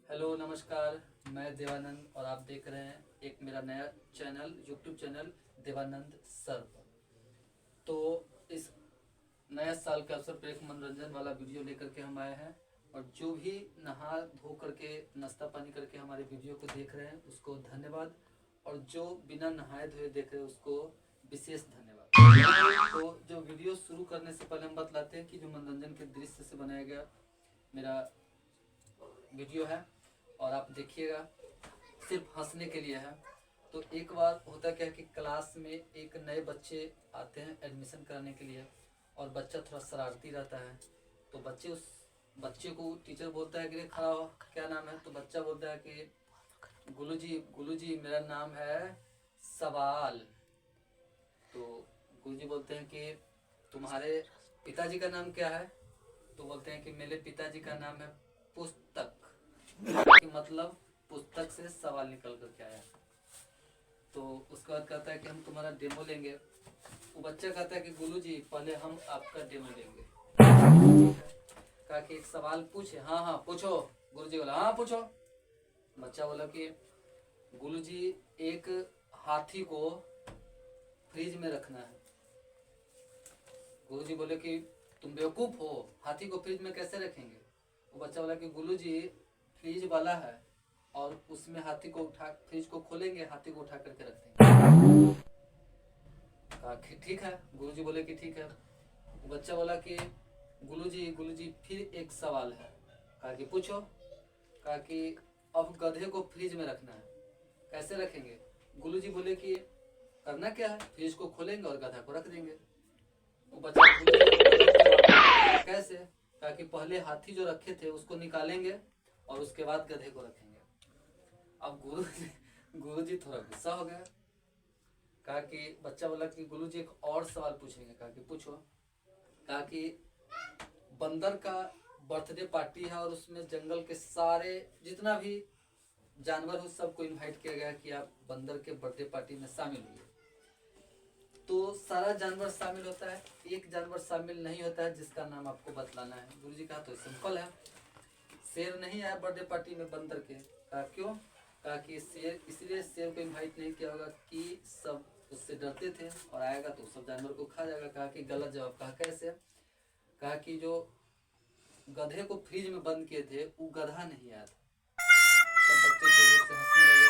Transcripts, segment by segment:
Hello नमस्कार, मैं देवानंद और आप देख रहे हैं एक मेरा नया channel YouTube channel Devanand sir पर। तो इस नया साल के अवसर पर एक मनोरंजन वाला वीडियो लेकर के हम आए हैं और जो भी नहा धो करके नाश्ता पानी करके हमारे वीडियो को देख रहे हैं उसको धन्यवाद, और जो बिना नहाए धोए देख रहे हैं उसको विशेष धन्यवाद। तो जो वीडियो शुरू करने से पहले हम बतलाते हैं कि जो मनोरंजन के दृश्य से बनाया गया मेरा वीडियो है और आप देखिएगा, सिर्फ हंसने के लिए है। तो एक बार होता क्या है कि क्लास में एक नए बच्चे आते हैं एडमिशन कराने के लिए और बच्चा थोड़ा शरारती रहता है। तो बच्चे उस बच्चे को टीचर बोलता है कि रे खड़ा हो, क्या नाम है? तो बच्चा बोलता है कि गुरुजी मेरा नाम है सवाल। तो गुरुजी बोलते हैं कि तुम्हारे पिताजी का नाम क्या है? तो बोलते हैं कि मेरे पिताजी का नाम है पुस्तक, कि मतलब पुस्तक से सवाल निकल कर के आया। तो उसके बाद कहता है कि हम तुम्हारा डेमो लेंगे। वो बच्चा कहता है कि गुरुजी पहले हम आपका डेमो लेंगे। कहा कि एक सवाल पूछे। हाँ हाँ पूछो। गुरुजी बोला हाँ पूछो। बच्चा बोला कि गुरुजी एक हाथी को फ्रिज में रखना है। गुरुजी बोले कि तुम बेवकूफ हो, हाथी को फ्रिज में कैसे रखेंगे? वो बच्चा बोला कि गुरुजी फ्रिज वाला है और उसमें हाथी को उठा, फ्रिज को खोलेंगे, हाथी को उठा करके रख देंगे। कहा कि ठीक है। गुरुजी बोले कि ठीक है। वो बच्चा बोला कि गुरुजी फिर एक सवाल है। कहा कि पूछो। कहा कि अब गधे को फ्रिज में रखना है, कैसे रखेंगे? गुरुजी बोले कि करना क्या है, फ्रिज को खोलेंगे और गधा को रख देंगे। वो बच्चा कैसे? कहा कि पहले हाथी जो रखे थे उसको निकालेंगे और उसके बाद गधे को रखेंगे। अब गुरुजी थोड़ा गुस्सा हो गया। कहा कि बच्चा बोला कि गुरुजी एक और सवाल पूछेंगे। कहा कि पूछो। कहा कि बंदर का बर्थडे पार्टी है और उसमें जंगल के सारे जितना भी जानवर हो सबको इनवाइट किया गया कि आप बंदर के बर्थडे पार्टी में शामिल हुए। तो सारा जानवर शामिल होता है, एक जानवर शामिल नहीं होता है जिसका नाम आपको बतलाना है। गुरुजी कहा तो सिंपल है, शेर नहीं आया बर्थडे पार्टी में बंदर के। कहा क्यों? कहा कि शेर इसलिए शेर को इनवाइट नहीं किया होगा कि सब उससे डरते थे और आएगा तो सब जानवर को खा जाएगा। कहा कि गलत जवाब। कहा कैसे? कहा कि जो गधे को फ्रिज में बंद किए थे वो गधा नहीं आया था। सब बच्चे जोर जोर से हंसने लगे।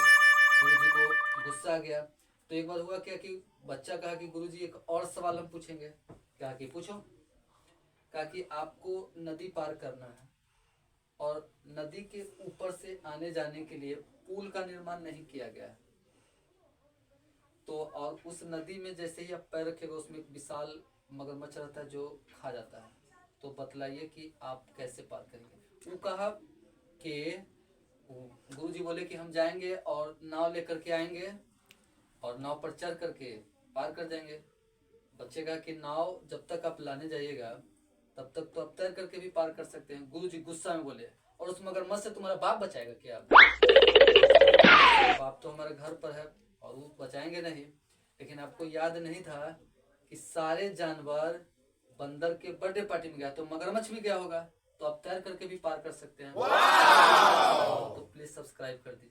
गुरुजी को गुस्सा आ गया। तो एक बार हुआ क्या कि बच्चा कहा कि गुरुजी एक और सवाल हम पूछेंगे। कहा कि पूछो। कहा कि आपको नदी पार करना है और नदी के ऊपर से आने जाने के लिए पुल का निर्माण नहीं किया गया है। तो और उस नदी में जैसे ही आप पैर रखेगा उसमें एक विशाल मगरमच्छ रहता है जो खा जाता है। तो बतलाइए कि आप कैसे पार करेंगे? वो कहा कि गुरुजी बोले कि हम जाएंगे और नाव लेकर के आएंगे और नाव पर चढ़ करके पार कर जाएंगे। बच्चे कहा कि नाव जब तक आप लाने जाइएगा तब तक तो आप तैर करके भी पार कर सकते हैं। गुरुजी गुस्सा में बोले और उस मगरमच्छ से तुम्हारा बाप बचाएगा क्या? बाप तो हमारे घर पर है और वो बचाएंगे नहीं। लेकिन आपको याद नहीं था कि सारे जानवर बंदर के बर्थडे पार्टी में गया तो मगरमच्छ भी गया होगा, तो आप तैर करके भी पार कर सकते हैं। तो प्लीज सब्सक्राइब कर दीजिए।